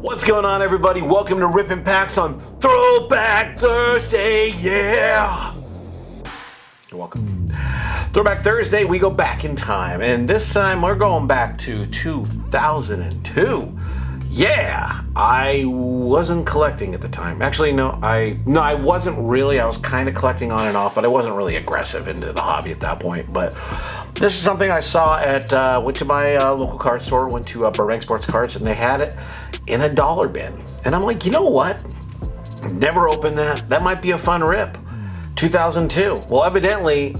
What's going on, everybody? Welcome to Rippin' Packs on Throwback Thursday, yeah! You're welcome. Throwback Thursday, we go back in time, and this time we're going back to 2002. Yeah, I wasn't collecting at the time. Actually, no, I wasn't really. I was kind of collecting on and off, but I wasn't really aggressive into the hobby at that point. But this is something I saw at, went to my local card store, went to Burbank Sports Cards, and they had it in a dollar bin. And I'm like, you know what? Never opened that. That might be a fun rip. 2002. Well, evidently,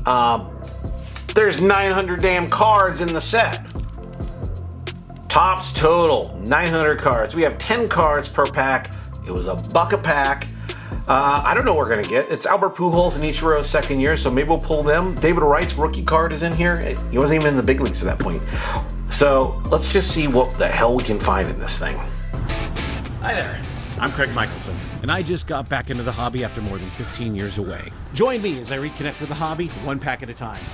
there's 900 damn cards in the set. Tops total, 900 cards. We have 10 cards per pack. It was $1 a pack. I don't know what we're going to get. It's Albert Pujols and Ichiro's second year, so maybe we'll pull them. David Wright's rookie card is in here. He wasn't even in the big leagues at that point. So let's just see what the hell we can find in this thing. Hi there, I'm Craig Michelson, and I just got back into the hobby after more than 15 years away. Join me as I reconnect with the hobby, one pack at a time.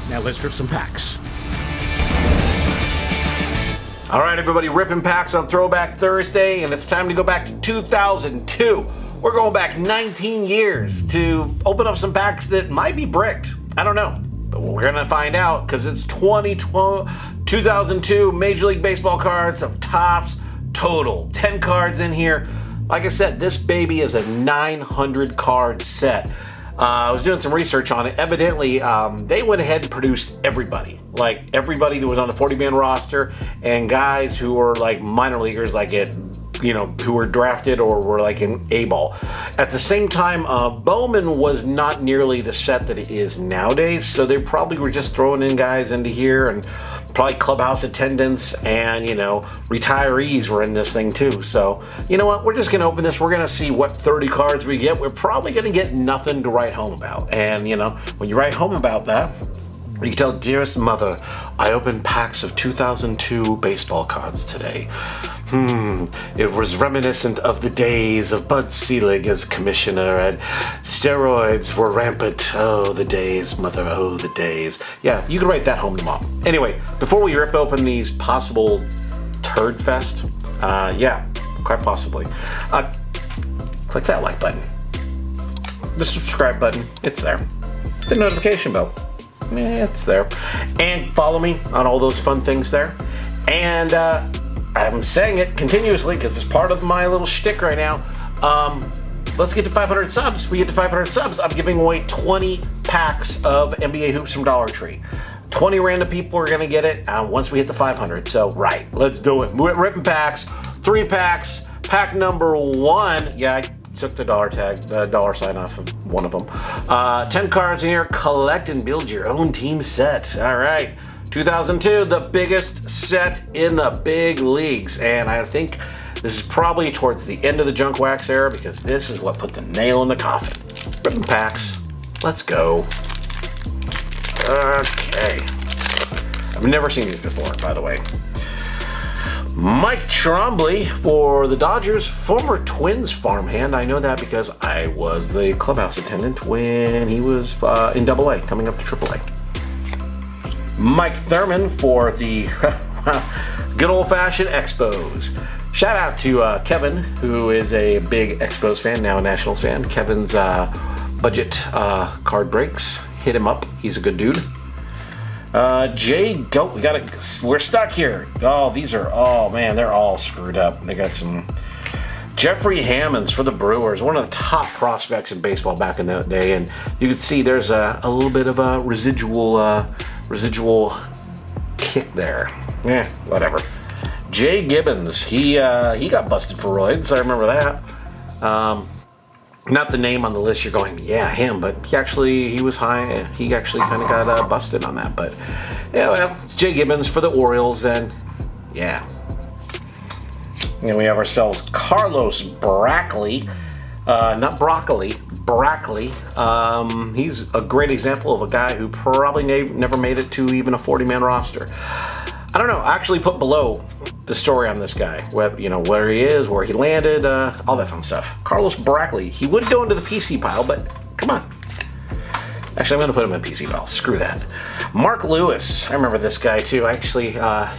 Now let's rip some packs. All right, everybody, ripping packs on Throwback Thursday, and it's time to go back to 2002. We're going back 19 years to open up some packs that might be bricked. I don't know, but we're going to find out because it's 2002 Major League Baseball cards of Topps total. 10 cards in here. Like I said, this baby is a 900 card set. I was doing some research on it. Evidently, they went ahead and produced everybody. Like, everybody that was on the 40-man roster, and guys who were, like, minor leaguers, like, who were drafted or were, like, in A-ball. At the same time, Bowman was not nearly the set that it is nowadays, so they probably were just throwing in guys into here, and probably clubhouse attendants and, retirees were in this thing too. So, you know what? We're just going to open this. We're going to see what 30 cards we get. We're probably going to get nothing to write home about. And, when you write home about that, you can tell, dearest mother, I opened packs of 2002 baseball cards today. It was reminiscent of the days of Bud Selig as commissioner, and steroids were rampant. Oh, the days, mother, oh, the days. Yeah, you can write that home to mom. Anyway, before we rip open these possible turd fest, yeah, quite possibly, click that like button. The subscribe button, it's there. The notification bell, it's there. And follow me on all those fun things there. And, I'm saying it continuously because it's part of my little shtick right now. Let's get to 500 subs. We get to 500 subs. I'm giving away 20 packs of NBA Hoops from Dollar Tree. 20 random people are going to get it once we hit the 500. So, right, let's do it. Ripping packs, 3 packs. Pack number 1. Yeah, I took the dollar sign off of one of them. 10 cards in here. Collect and build your own team set. All right. 2002, the biggest set in the big leagues. And I think this is probably towards the end of the junk wax era because this is what put the nail in the coffin. Ripping packs. Let's go. Okay. I've never seen these before, by the way. Mike Trombley for the Dodgers, former Twins farmhand. I know that because I was the clubhouse attendant when he was in AA, coming up to AAA. Mike Thurman for the good old-fashioned Expos. Shout out to Kevin, who is a big Expos fan, now a Nationals fan. Kevin's budget card breaks. Hit him up. He's a good dude. Jay Goat, we're stuck here. Oh, man, they're all screwed up. They got some Jeffrey Hammonds for the Brewers, one of the top prospects in baseball back in that day, and you can see there's a little bit of a residual kick there. Whatever. Jay Gibbons, he got busted for roids. I remember that. Not the name on the list. You're going, yeah, him, but he was high. He actually kind of got busted on that. But yeah, well, it's Jay Gibbons for the Orioles, and yeah. And we have ourselves Carlos Brackley. Not broccoli, Brackley. He's a great example of a guy who probably never made it to even a 40-man roster. I don't know. I actually put below the story on this guy, where he is, where he landed, all that fun stuff. Carlos Brackley. He would go into the PC pile, but come on. Actually, I'm going to put him in PC pal. Screw that. Mark Lewis. I remember this guy too. Actually,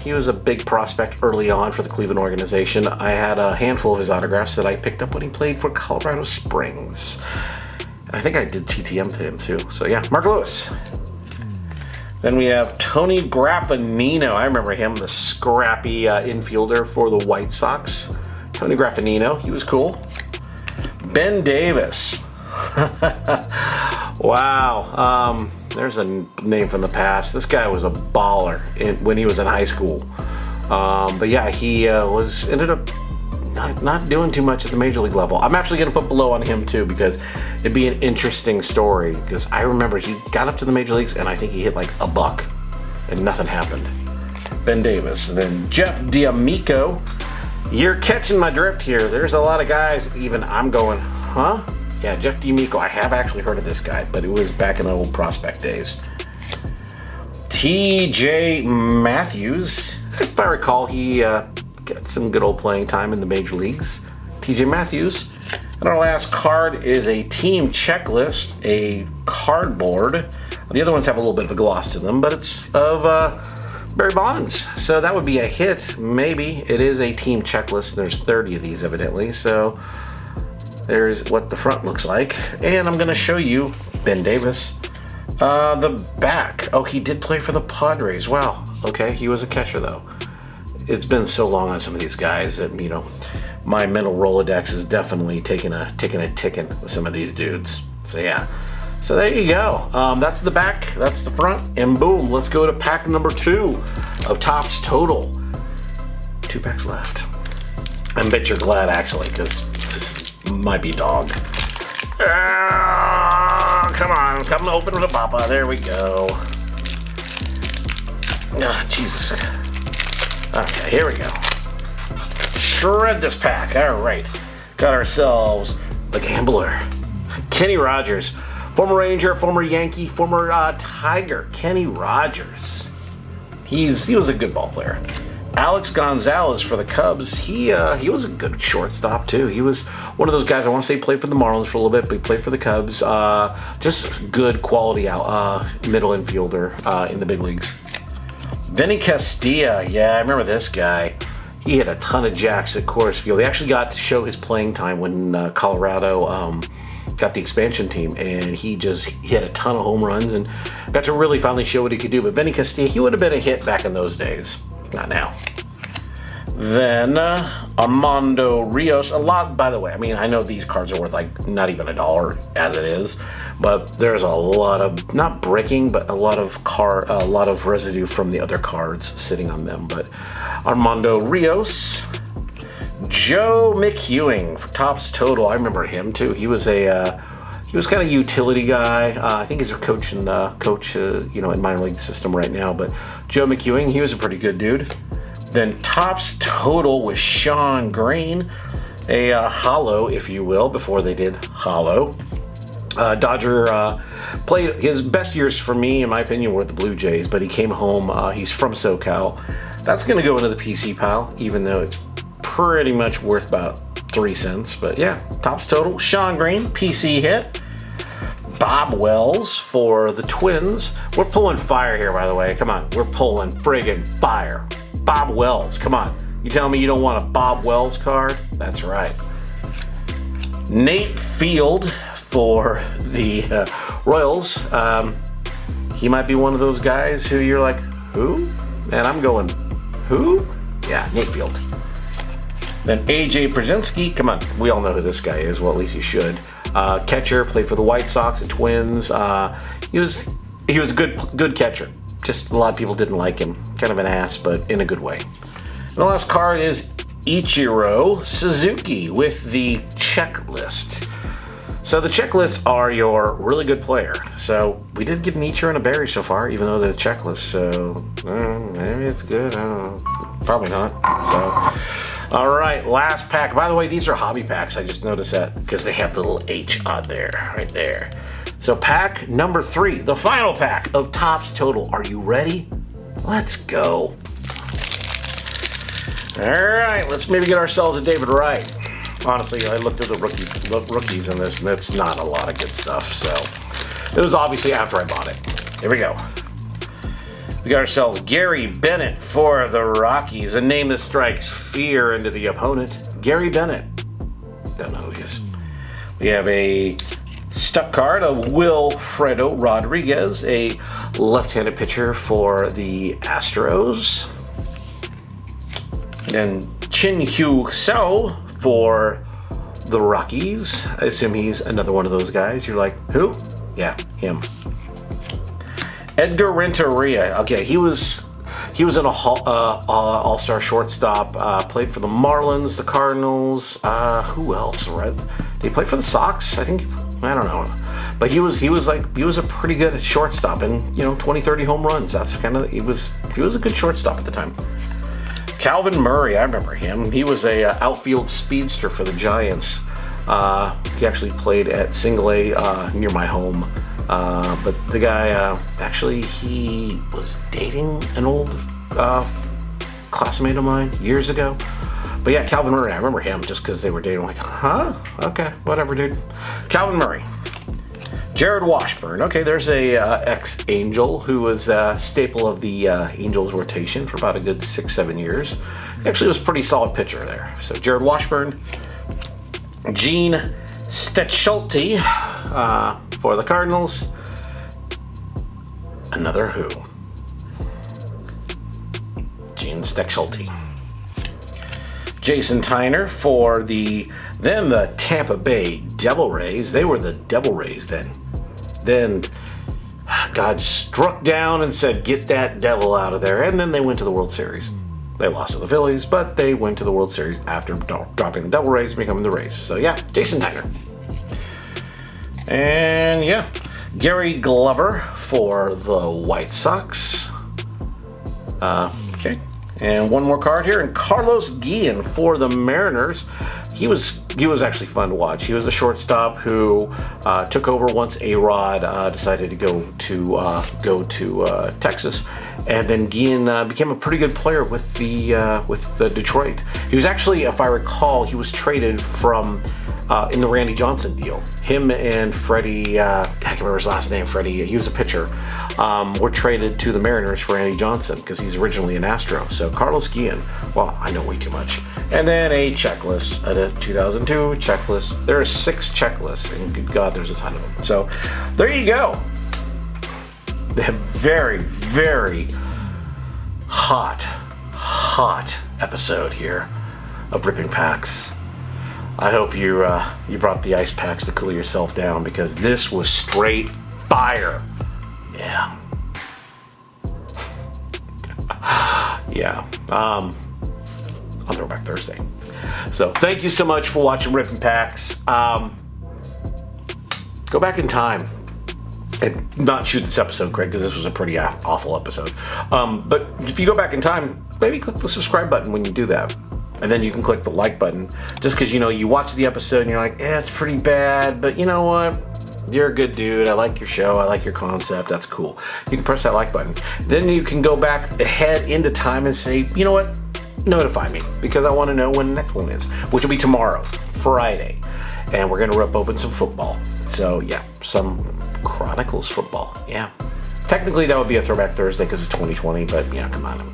he was a big prospect early on for the Cleveland organization. I had a handful of his autographs that I picked up when he played for Colorado Springs. I think I did TTM to him too. So yeah, Mark Lewis. Then we have Tony Graffino. I remember him, the scrappy infielder for the White Sox. Tony Graffino, he was cool. Ben Davis. Wow. There's a name from the past. This guy was a baller when he was in high school. But yeah, he ended up not doing too much at the major league level. I'm actually going to put below on him too because it'd be an interesting story. Because I remember he got up to the major leagues and I think he hit like a buck and nothing happened. Ben Davis. And then Jeff D'Amico. You're catching my drift here. There's a lot of guys even I'm going, huh? Yeah, Jeff D'Amico. I have actually heard of this guy, but it was back in the old prospect days. T.J. Matthews. If I recall, he got some good old playing time in the major leagues. T.J. Matthews. And our last card is a team checklist, a cardboard. The other ones have a little bit of a gloss to them, but it's of Barry Bonds. So that would be a hit, maybe. It is a team checklist. There's 30 of these, evidently. So there's what the front looks like. And I'm going to show you Ben Davis. The back. Oh, he did play for the Padres. Wow. Okay, he was a catcher, though. It's been so long on some of these guys that, you know, my mental Rolodex is definitely taking a ticking with some of these dudes. So, yeah. So there you go. That's the back. That's the front. And boom, let's go to pack number 2 of Topps Total. 2 packs left. I bet you're glad, actually, because this might be dog. Come on. Come open the papa. There we go. Jesus. Okay, here we go. Shred this pack. All right. Got ourselves the gambler. Kenny Rogers. Former Ranger, former Yankee, former Tiger. Kenny Rogers. He was a good ball player. Alex Gonzalez for the Cubs. He was a good shortstop too. He was one of those guys, I want to say played for the Marlins for a little bit, but he played for the Cubs. Just good quality middle infielder in the big leagues. Vinnie Castilla. Yeah, I remember this guy. He hit a ton of jacks at Coors Field. He actually got to show his playing time when Colorado got the expansion team, and he just hit a ton of home runs and got to really finally show what he could do. But Vinnie Castilla, he would have been a hit back in those days. Not now. Then Armando Rios. A lot, by the way. I mean, I know these cards are worth like not even $1 as it is, but there's a lot of not breaking, but a lot of residue from the other cards sitting on them. But Armando Rios. Joe Mcewing for Topps Total. I remember him too. He was kind of a utility guy. I think he's a coach in minor league system right now. But Joe Mcewing, he was a pretty good dude. Then Topps Total with Sean Green, a hollow, if you will, before they did hollow. Dodger played his best years for me, in my opinion, were the Blue Jays. But he came home. He's from SoCal. That's going to go into the PC pile, even though it's pretty much worth about 3 cents. But yeah, Topps Total. Sean Green, PC hit. Bob Wells for the Twins. We're pulling fire here, by the way. Come on, we're pulling friggin' fire. Bob Wells, come on. You telling me you don't want a Bob Wells card? That's right. Nate Field for the Royals. He might be one of those guys who you're like, who? And I'm going, who? Yeah, Nate Field. Then AJ Brzezinski, come on, we all know who this guy is. Well, at least you should. Catcher, played for the White Sox and Twins. He was a good catcher. Just a lot of people didn't like him. Kind of an ass, but in a good way. And the last card is Ichiro Suzuki with the checklist. So the checklists are your really good player. So we did get an Ichiro and a Barry so far, even though they're the checklist. So maybe it's good. I don't know. Probably not. So. All right, last pack. By the way, these are hobby packs. I just noticed that because they have the little H on there, right there. So pack number 3, the final pack of Topps Total. Are you ready? Let's go. All right, let's maybe get ourselves a David Wright. Honestly, I looked at the rookies in this, and it's not a lot of good stuff. So It was obviously after I bought it. Here we go. We got ourselves Gary Bennett for the Rockies, a name that strikes fear into the opponent. Gary Bennett. Don't know who he is. We have a stuck card of Wilfredo Rodriguez, a left-handed pitcher for the Astros. And Chin-Hyu Seo for the Rockies. I assume he's another one of those guys. You're like, who? Yeah, him. Edgar Renteria. Okay, he was an all-star shortstop. Played for the Marlins, the Cardinals. Who else? Right? Did he play for the Sox? I think. I don't know. But he was a pretty good shortstop, and 20, 30 home runs. That's kind of he was a good shortstop at the time. Calvin Murray, I remember him. He was a outfield speedster for the Giants. He actually played at Single A near my home. But the guy, actually, he was dating an old classmate of mine years ago. But yeah, Calvin Murray, I remember him just because they were dating. I'm like, huh? Okay, whatever, dude. Calvin Murray. Jared Washburn. Okay, there's a ex-Angel who was a staple of the Angels rotation for about a good 6-7 years. He actually was a pretty solid pitcher there. So Jared Washburn. Gene Stetschulte for the Cardinals. Another who? Gene Stetschulte. Jason Tyner for the Tampa Bay Devil Rays. They were the Devil Rays then. Then God struck down and said, get that devil out of there. And then they went to the World Series. They lost to the Phillies, but they went to the World Series after dropping the Devil Rays and becoming the Rays. So yeah, Jason Tyner. And yeah, Gary Glover for the White Sox. Okay. And one more card here, and Carlos Gehen for the Mariners. He was actually fun to watch. He was the shortstop who took over once A-Rod decided to go to Texas, and then Gehen became a pretty good player with the Detroit. He was actually, if I recall, he was traded from in the Randy Johnson deal. Him and Freddie, I can't remember his last name. Freddie, he was a pitcher. Were traded to the Mariners for Randy Johnson because he's originally an Astro. So Carlos Gehen, well, I know way too much. And then a checklist, a 2002 checklist. There are 6 checklists, and good God, there's a ton of them. So there you go. A very, very hot episode here of Ripping Packs. I hope you brought the ice packs to cool yourself down, because this was straight fire. Yeah. Yeah. On Throwback Thursday. So thank you so much for watching Ripping Packs. Go back in time and not shoot this episode, Craig, because this was a pretty awful episode. But if you go back in time, maybe click the subscribe button when you do that. And then you can click the like button, just because, you watch the episode and you're like, it's pretty bad, but you know what? You're a good dude. I like your show. I like your concept. That's cool. You can press that like button. Then you can go back ahead into time and say, you know what? Notify me, because I want to know when the next one is, which will be tomorrow, Friday. And we're going to rip open some football. So yeah, some Chronicles football. Yeah. Technically, that would be a Throwback Thursday because it's 2020, but come on.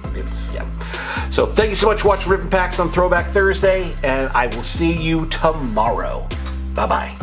So thank you so much for watching Ripping Packs on Throwback Thursday, and I will see you tomorrow. Bye-bye.